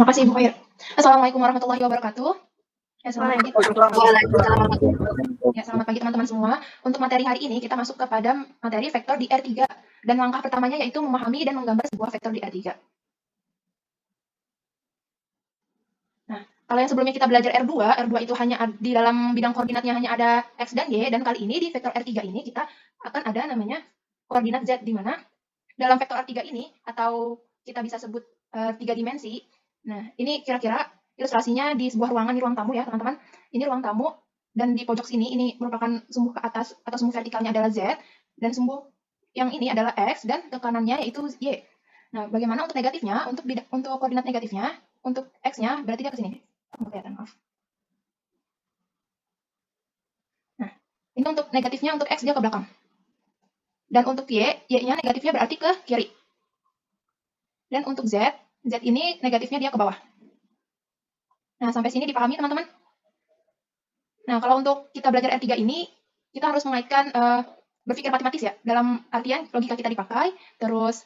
Makasih Ibu Khair. Assalamualaikum warahmatullahi wabarakatuh. Ya, selamat pagi. Ya, selamat pagi teman-teman semua. Untuk materi hari ini kita masuk kepada materi vektor di R3 dan langkah pertamanya yaitu memahami dan menggambar sebuah vektor di R3. Nah, kalau yang sebelumnya kita belajar R2 itu hanya di dalam bidang koordinatnya hanya ada X dan Y, dan kali ini di vektor R3 ini kita akan ada namanya koordinat Z, di mana dalam vektor R3 ini, atau kita bisa sebut 3 dimensi. Nah, ini kira-kira ilustrasinya di sebuah ruangan, di ruang tamu ya teman-teman. Ini ruang tamu, dan di pojok sini ini merupakan sumbu ke atas atau sumbu vertikalnya adalah Z, dan sumbu yang ini adalah X, dan ke kanannya yaitu Y. Nah, bagaimana untuk negatifnya? Untuk koordinat negatifnya, untuk X-nya berarti dia ke sini. Kelihatan, maaf. Nah, ini untuk negatifnya, untuk X dia ke belakang. Dan untuk Y-nya negatifnya berarti ke kiri. Dan untuk Z ini negatifnya dia ke bawah. Nah, sampai sini dipahami teman-teman? Nah, kalau untuk kita belajar R3 ini, kita harus mengaitkan berpikir matematis ya, dalam artian logika kita dipakai, terus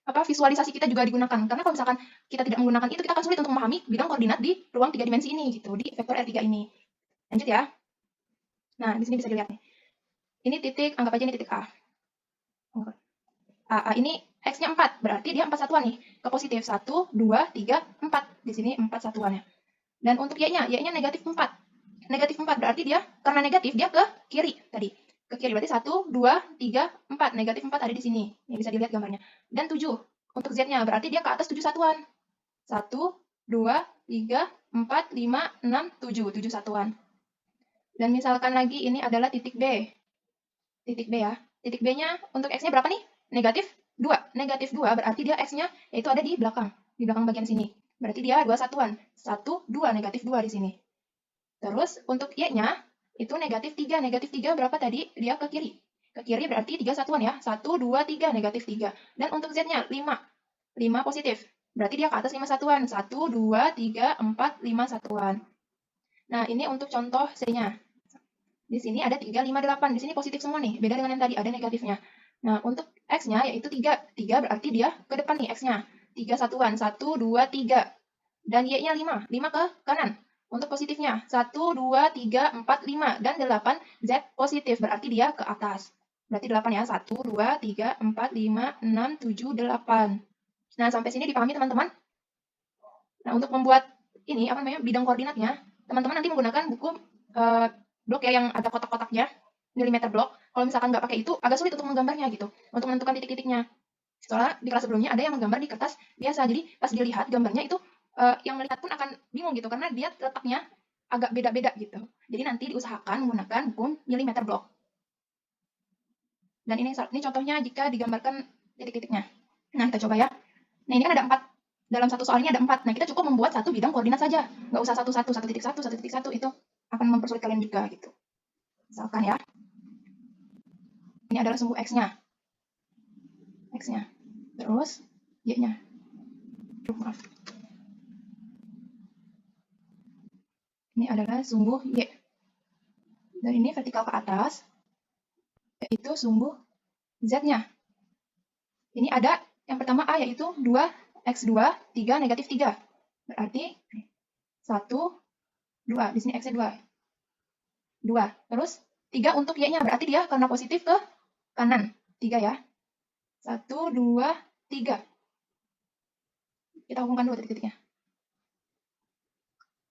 visualisasi kita juga digunakan. Karena kalau misalkan kita tidak menggunakan itu, kita akan sulit untuk memahami bidang koordinat di ruang 3 dimensi ini, gitu, di vektor R3 ini. Lanjut ya. Nah, di sini bisa dilihat nih. Ini titik, anggap aja ini titik A. A ini X-nya 4, berarti dia 4 satuan nih, ke positif. 1, 2, 3, 4. Di sini 4 satuannya. Dan untuk Y-nya negatif 4. Negatif 4 berarti dia, karena negatif, dia ke kiri tadi. Ke kiri berarti 1, 2, 3, 4. Negatif 4 ada di sini. Ini bisa dilihat gambarnya. Dan 7. Untuk Z-nya berarti dia ke atas 7 satuan. 1, 2, 3, 4, 5, 6, 7. 7 satuan. Dan misalkan lagi ini adalah titik B. Titik B ya. Titik B-nya untuk X-nya berapa nih? Negatif 2. Negatif 2 berarti dia X-nya yaitu ada di belakang. Di belakang bagian sini. Berarti dia 2 satuan. 1, 2. Negatif 2 di sini. Terus untuk Y-nya itu negatif 3. Negatif 3 berapa tadi? Dia ke kiri. Ke kiri berarti 3 satuan ya. 1, 2, 3. Negatif 3. Dan untuk Z-nya 5. 5 positif. Berarti dia ke atas 5 satuan. 1, 2, 3, 4, 5 satuan. Nah, ini untuk contoh C-nya. Di sini ada 3, 5, 8. Di sini positif semua nih. Beda dengan yang tadi, ada negatifnya. Nah, untuk X-nya yaitu 3. 3 berarti dia ke depan nih X-nya. 3 satuan. 1, 2, 3. Dan Y-nya 5. 5 ke kanan. Untuk positifnya, 1, 2, 3, 4, 5. Dan 8, Z positif. Berarti dia ke atas. Berarti 8 ya. 1, 2, 3, 4, 5, 6, 7, 8. Nah, sampai sini dipahami teman-teman? Nah, untuk membuat ini, bidang koordinatnya, teman-teman nanti menggunakan buku blok ya, yang ada kotak-kotaknya, milimeter blok. Kalau misalkan nggak pakai itu, agak sulit untuk menggambarnya gitu, untuk menentukan titik-titiknya. Soalnya di kelas sebelumnya ada yang menggambar di kertas biasa, jadi pas dilihat gambarnya itu, yang melihat pun akan bingung gitu, karena dia letaknya agak beda-beda gitu. Jadi nanti diusahakan menggunakan buku milimeter blok. Dan ini contohnya jika digambarkan titik-titiknya. Nah, kita coba ya. Nah, ini kan ada 4. Dalam satu soal ini ada 4. Nah, kita cukup membuat satu bidang koordinat saja. Nggak usah satu-satu, 1.1, 1.1. Itu akan mempersulit kalian juga gitu. Misalkan ya. Ini adalah sumbu X-nya. X-nya. Terus Y-nya. Maaf. Ini adalah sumbu Y. Dan ini vertikal ke atas, yaitu sumbu Z-nya. Ini ada yang pertama A, yaitu 2x2, 3, negatif 3. Berarti 1, 2. Di sini X-nya 2. 2. Terus 3 untuk Y-nya. Berarti dia karena positif ke kanan. 3 ya. 1, 2, 3. Kita hubungkan dulu titik-titiknya.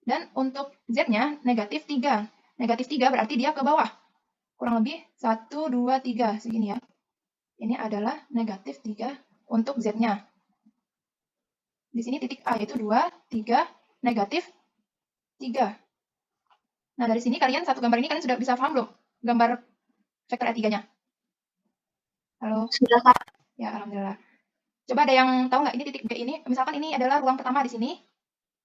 Dan untuk Z-nya negatif 3. Negatif 3 berarti dia ke bawah. Kurang lebih 1, 2, 3. Segini ya. Ini adalah negatif 3 untuk Z-nya. Di sini titik A yaitu 2, 3, negatif 3. Nah, dari sini kalian satu gambar ini kalian sudah bisa paham belum? Gambar vektor R3-nya. Halo? Sudah, Kak. Ya, alhamdulillah. Coba ada yang tahu nggak ini titik B ini? Misalkan ini adalah ruang pertama di sini.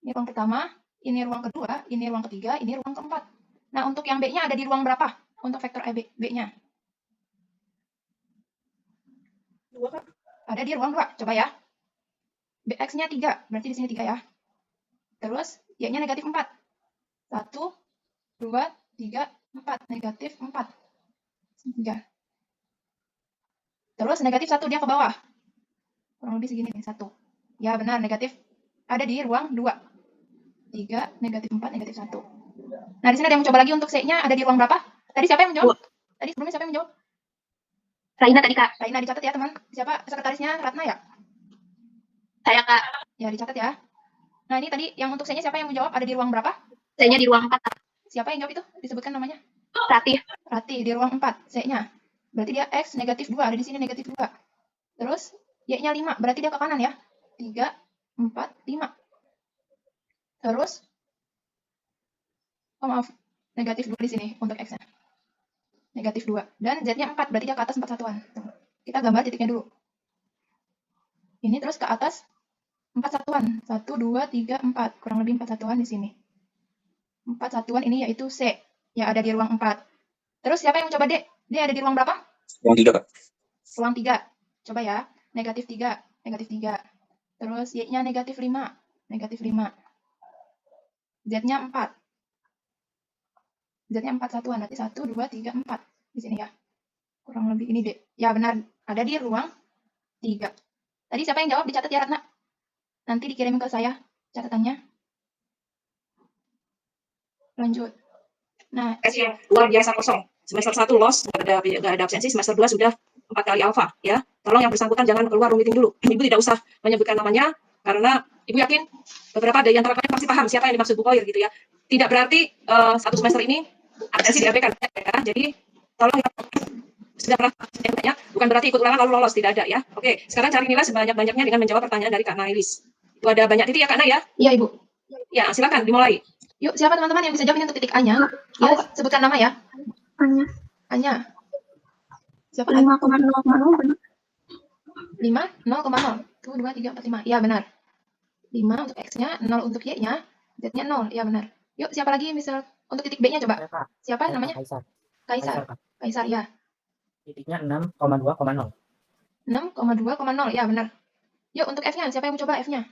Ini ruang pertama, ini ruang kedua, ini ruang ketiga, ini ruang keempat. Nah, untuk yang B-nya ada di ruang berapa? Untuk vektor B-nya. 2, Kak. Ada di ruang 2. Coba ya. Bx-nya 3, berarti di sini 3 ya. Terus Y-nya negatif 4. 1, 2, 3, 4. Negatif 4. 3. Terus negatif 1 dia ke bawah. Kurang lebih segini nih, 1. Ya benar, negatif ada di ruang 2. 3, negatif 4, negatif 1. Nah, di sini ada yang mencoba lagi untuk C-nya ada di ruang berapa? Tadi siapa yang menjawab? Tadi sebelumnya siapa yang menjawab? Raina tadi, Kak. Raina, dicatat ya, teman. Siapa sekretarisnya? Ratna ya? Saya, Kak. Ya, dicatat ya. Nah, ini tadi yang untuk C-nya siapa yang menjawab? Ada di ruang berapa? Saya-nya di ruang 4, Kak. Siapa yang jawab itu? Disebutkan namanya. Ratih. Ratih di ruang 4, C-nya. Berarti dia X negatif 2, ada di sini negatif 2. Terus Y-nya 5, berarti dia ke kanan ya. 3, 4, 5. Terus, oh maaf, negatif 2 di sini untuk X-nya. Negatif 2. Dan Z-nya 4, berarti dia ke atas 4 satuan. Kita gambar titiknya dulu. Ini terus ke atas 4 satuan. 1, 2, 3, 4. Kurang lebih 4 satuan di sini. 4 satuan ini yaitu C. Ya, ada di ruang 4. Terus siapa yang mencoba D? D ada di ruang berapa? Ruang 3, Kak. Ruang 3. Coba ya. Negatif 3. Negatif 3. Terus Y-nya negatif 5. Negatif 5. Z-nya 4. Z-nya 4 satuan. Berarti 1, 2, 3, 4. Di sini ya. Kurang lebih ini D. Ya, benar. Ada di ruang 3. Tadi siapa yang jawab? Dicatat ya, Ratna. Nanti dikirim ke saya catatannya. Lanjut. Nah, Ya, luar biasa kosong. Semester 1 loss, nggak ada absensi. Semester 2 sudah 4 kali alfa. Ya, tolong yang bersangkutan jangan keluar rumitin dulu. Ibu tidak usah menyebutkan namanya, karena Ibu yakin beberapa dari antara kalian pasti paham siapa yang dimaksud Bu Koir gitu ya. Tidak berarti satu semester ini absensi diabaikan. Ya. Jadi, tolong yang sudah pernah absensinya, bukan berarti ikut ulangan lalu lolos, tidak ada ya. Oke, sekarang cari nilai sebanyak-banyaknya dengan menjawab pertanyaan dari Kak Nailis. Itu ada banyak titik ya Kak Nay ya? iya Ibu. Ya, silakan dimulai. Yuk, siapa teman-teman yang bisa jawab ini untuk titik A-nya? Ya, sebutkan nama ya. Anya. A-nya. Siapa? 5,0,0 benar. 5, 0,0. 1, 2, 3, 4, 5. Iya, benar. 5 untuk X-nya, 0 untuk Y-nya, Z-nya 0. Iya, benar. Yuk, siapa lagi misal untuk titik B-nya coba? Siapa namanya? Kaisar. Kaisar. Kaisar, ya. Titiknya 6,2,0. 6,2,0. Ya, benar. Yuk, untuk F-nya. Siapa yang mau coba F-nya?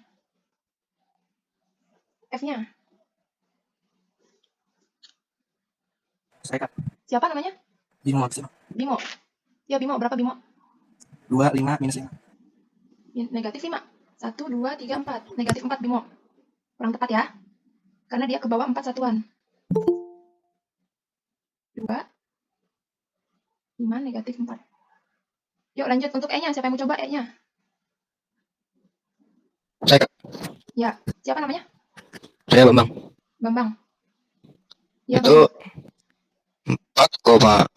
F-nya. Saya, Kak. Siapa namanya? Bimo absen. Bimo. Ya, Bimo. Berapa Bimo? 2, 5, minus 5. Negatif 5. 1, 2, 3, 4. Negatif 4 Bimo. Kurang tepat ya. Karena dia ke bawah 4 satuan. 2, 5, negatif 4. Yuk lanjut untuk E-nya. Siapa yang mau coba E-nya? Saya, Kak. Ya. Siapa namanya? Saya Bambang. Bambang. Ya, Itu Bambang. 4,8,1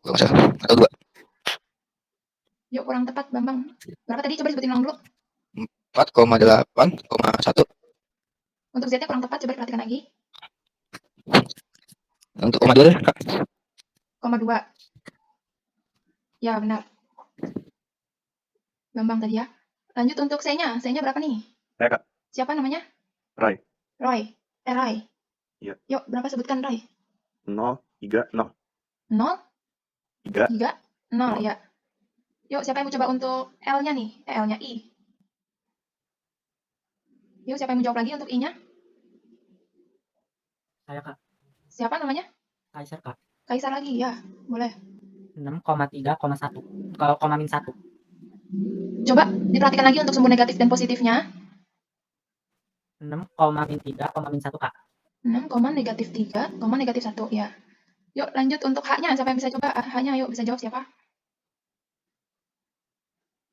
kalau nggak salah. Atau 2. Yuk kurang tepat Bambang. Berapa tadi? Coba disebutin ulang dulu. 4,8,1. Untuk Z-nya kurang tepat. Coba diperhatikan lagi. Untuk koma 2 deh, Kak. 0,2. Ya, benar. Bambang tadi ya. Lanjut untuk C-nya. C-nya berapa nih? Saya, Kak. Siapa namanya? Roy. Roy. Roy. Iya. Yuk, berapa sebutkan Roy? 0, 3, 0. 0, 3. 3, 0. Ya. Yuk, siapa yang mau coba untuk L-nya nih? L-nya I. Yuk, siapa yang mau jawab lagi untuk I-nya? Saya, Kak. Siapa namanya? Kaisar, Kak. Kaisar lagi, ya. Boleh. 6,3,1. Kalau koma min 1. Coba diperhatikan lagi untuk sumbu negatif dan positifnya. 6, min 3, min 1, Kak. 6, negatif 3, negatif 1, ya. Yuk, lanjut untuk H-nya. Siapa yang bisa coba H-nya? Yuk, bisa jawab siapa?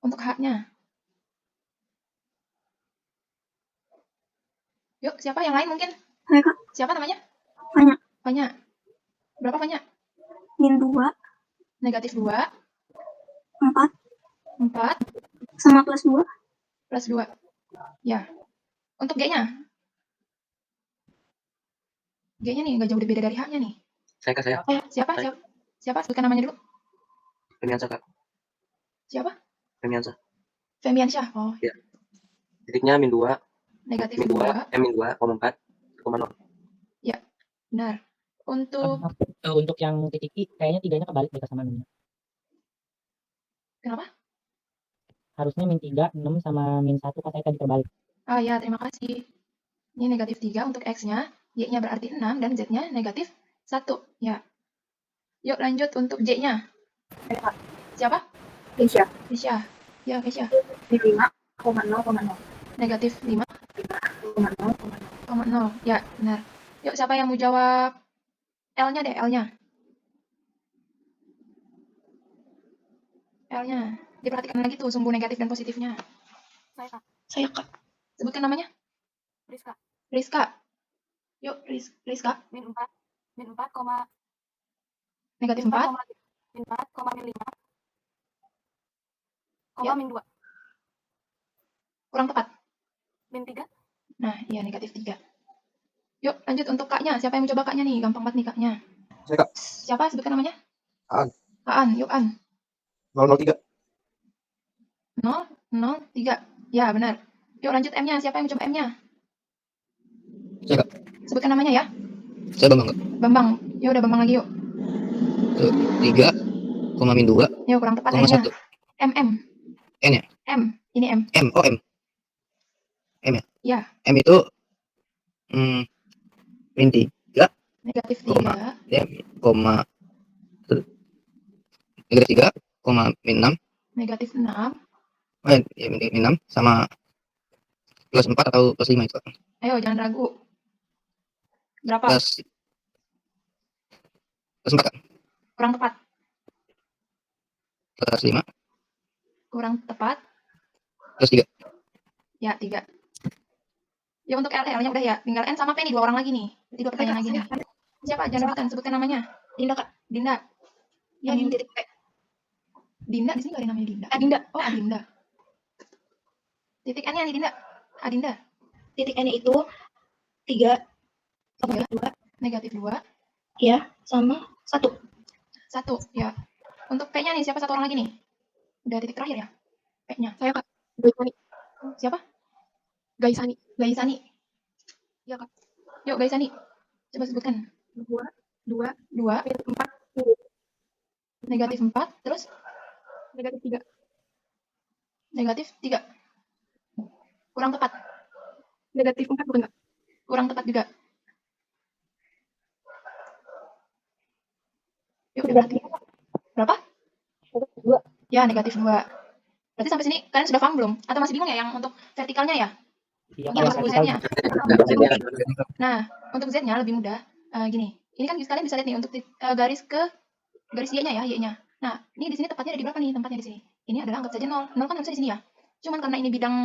Untuk H-nya. Yuk, siapa yang lain mungkin? Saya, Kak. Siapa namanya? Fanya. Fanya. Berapa Fanya? Min 2, Negatif 2, 4, 4, sama plus 2. plus 2. Ya. Untuk G-nya. G-nya nih, nggak jauh beda dari H-nya nih. Saya, Kak. Saya. Siapa? Saya. Siapa? Sebutkan namanya dulu. Femiansa, Kak. Siapa? Femiansa. Femiansyah. Oh, Ya. Titiknya min 2. negatif Min 2. 2. Min 2,4, 0. Ya, benar. Untuk yang titik I, kayaknya tiganya kebalik deh kesamaannya. Kenapa? Harusnya min 3, 6 sama min 1 katanya tadi terbalik. Ah ya, terima kasih. Ini negatif 3 untuk X-nya, Y-nya berarti 6, dan Z-nya negatif 1. Ya. Yuk lanjut untuk J-nya. Siapa? Keisha. Keisha. Ya, Keisha. Min 5, Negatif 5, 0. Ya, benar. Yuk, siapa yang mau jawab L-nya deh, L-nya. L-nya. Diperhatikan lagi tuh sumbu negatif dan positifnya. Saya Kak. Sebutkan namanya. Rizka. Yuk, Rizka. min 4, Negatif 4. min 4, min 5, Ya. min 2, Kurang tepat. min 3, Nah, iya negatif 3. Yuk, lanjut untuk Kak-nya. Siapa yang mau coba Kak-nya nih? Gampang banget nih Kak-nya. Saya, Kak. Siapa? Sebutkan namanya. Aan. Aan. Yuk, An. 003. 003. Ya, benar. Yuk, lanjut M-nya. Siapa yang mau coba M-nya? Saya, Kak. Sebutkan namanya ya. Saya Bambang, Kak. Bambang. Ya udah Bambang lagi yuk. 3, min 2, Yuk, kurang tepat 1. M-nya. M. N ya? M. Ini M. M. Oh, M. M ya? Ya. M itu min 3, Negatif Koma. 3. ya, negatif 3, min 6. Negatif 6. Ya, min 6 sama plus 4 atau plus 5 itu, Kak? Ayo, jangan ragu. Berapa? Plus 4, Kak. Kurang tepat. Plus 5, Kurang tepat. plus 3. Ya, 3. Ya, untuk L-nya udah ya. Tinggal N sama P nih, 2 orang lagi nih. Berarti 2 pertanyaan lagi nih. Siapa? Jangan rebutan. Sebutkan namanya. Dinda Kak. Dinda. Ya, Yang Dinda. titik P. Dinda di sini gak ada namanya Dinda. Adinda. Oh, Adinda. Titik N-nya nih Dinda. Adinda. Titik N itu 3, Tiga. 2, Negatif 2. ya, sama 1. 1. Ya. Untuk P-nya nih, siapa satu orang lagi nih? Udah titik terakhir ya? P-nya. Saya Kak. Gaisani. Siapa? Gaisani. Gaisani. Iya Kak. Yuk, Gaisani. Coba sebutkan. 2, 2. min 4, Negatif 4. Terus? negatif 3, Negatif 3. Kurang tepat. negatif 4 bukan Kak? Kurang tepat juga. Yuk, berarti. Berapa? Negatif 2. Ya, negatif 2. Berarti sampai sini kalian sudah paham belum? Atau masih bingung ya yang untuk vertikalnya ya? Iya, Yang Kak. untuk Z-nya. Nah, untuk Z-nya lebih mudah. Gini, ini kan kalian bisa lihat nih untuk garis Y-nya ya, Y-nya. Nah, ini di sini tepatnya ada di berapa nih tempatnya di sini? Ini adalah anggap saja 0. 0 kan harusnya di sini ya. Cuman karena ini bidang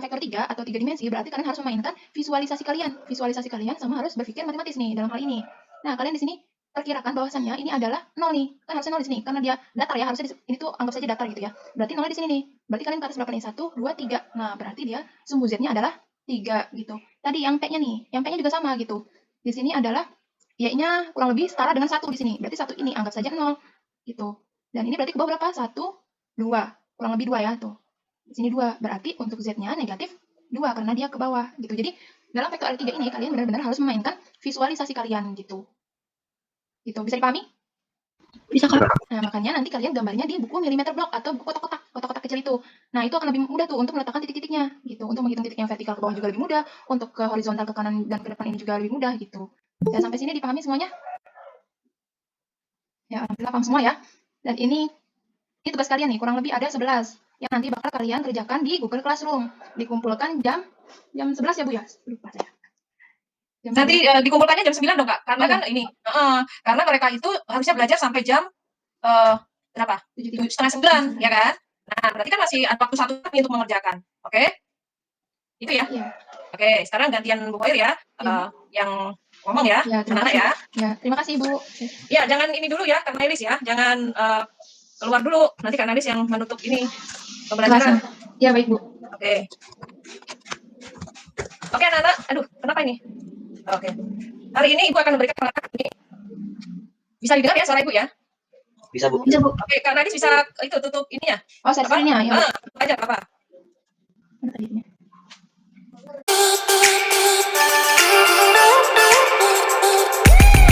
vektor 3 atau 3 dimensi, berarti kalian harus memainkan visualisasi kalian. Visualisasi kalian sama harus berpikir matematis nih dalam hal ini. Nah, kalian di sini perkirakan bahwasannya ini adalah 0 nih. Kan harusnya 0 di sini karena dia datar ya, harusnya ini tuh anggap saja datar gitu ya. Berarti 0 di sini nih. Berarti kalian ke atas berapa nih? 1, 2, 3. Nah, berarti dia sumbu Z-nya adalah 3 gitu. Tadi yang P-nya nih, yang P-nya juga sama gitu. Di sini adalah Y-nya kurang lebih setara dengan 1 di sini. Berarti 1 ini anggap saja 0 gitu. Dan ini berarti ke bawah berapa? 1, 2. Kurang lebih 2 ya tuh. Di sini 2. Berarti untuk Z-nya negatif 2 karena dia ke bawah gitu. Jadi dalam vektor R3 ini kalian benar-benar harus memainkan visualisasi kalian gitu. Gitu. Bisa dipahami? Bisa Kak. Nah, makanya nanti kalian gambarnya di buku milimeter block atau buku kotak-kotak kecil itu. Nah, itu akan lebih mudah tuh untuk meletakkan titik-titiknya gitu. Untuk menghitung titik yang vertikal ke bawah juga lebih mudah, untuk ke horizontal ke kanan dan ke depan ini juga lebih mudah gitu. Dan sampai sini dipahami semuanya? Ya, alhamdulillah paham semua ya. Dan ini tugas kalian nih, kurang lebih ada 11 yang nanti bakal kalian kerjakan di Google Classroom. Dikumpulkan jam 11 ya Bu ya? Lupa saya. Jam Nanti dikumpulkannya jam 9 dong Kak, karena Iya. kan ini, karena mereka itu harusnya belajar sampai jam berapa? 8:30 ya kan? Nah, berarti kan masih ada waktu 1 jam untuk mengerjakan, oke? Itu ya. Iya. Oke, sekarang gantian Bu Khair ya, Iya. yang ngomong ya, Ya, terima anak-anak kasih. ya. Ya, terima kasih Bu. Ya, jangan ini dulu ya, Kak Nelis ya, jangan keluar dulu, nanti Kak Nelis yang menutup ini pembelajaran. Ya, baik Bu. Oke. Oke anak-anak, aduh kenapa ini? Oke. Hari ini Ibu akan memberikan alat ini. Bisa didengar ya suara Ibu ya? Bisa, Bu. Bisa Bu. Oke, Kak Nadis bisa itu tutup ininya. Oh, sensorinya ya. Aja apa? Mana tadi ini?